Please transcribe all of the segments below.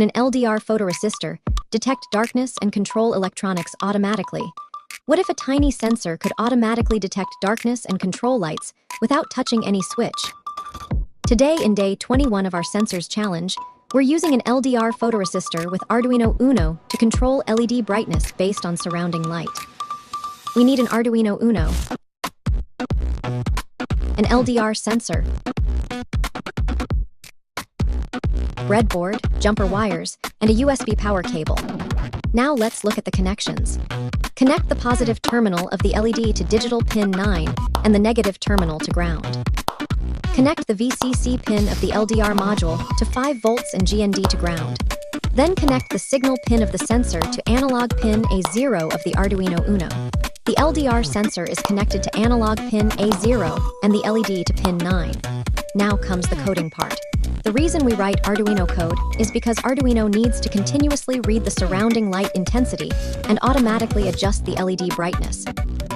an LDR photoresistor detect darkness and control electronics automatically? What if a tiny sensor could automatically detect darkness and control lights without touching any switch? Today, in day 21 of our Sensors Challenge, we're using an LDR photoresistor with Arduino UNO to control LED brightness based on surrounding light. We need an Arduino UNO, an LDR sensor, breadboard, jumper wires, and a USB power cable. Now let's look at the connections. Connect the positive terminal of the LED to digital pin 9 and the negative terminal to ground. Connect the VCC pin of the LDR module to 5 volts and GND to ground. Then connect the signal pin of the sensor to analog pin A0 of the Arduino UNO. The LDR sensor is connected to analog pin A0 and the LED to pin 9. Now comes the coding part. The reason we write Arduino code is because Arduino needs to continuously read the surrounding light intensity and automatically adjust the LED brightness.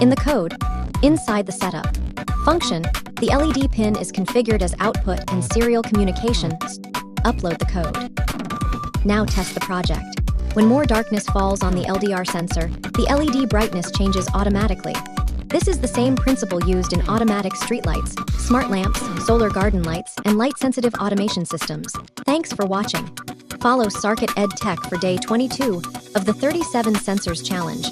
In the code, inside the setup function, the LED pin is configured as output and serial communication. Upload the code. Now test the project. When more darkness falls on the LDR sensor, the LED brightness changes automatically. This is the same principle used in automatic streetlights, smart lamps, solar garden lights, and light-sensitive automation systems. Thanks for watching. Follow sarkitedtech for day 22 of the 37 Sensors Challenge.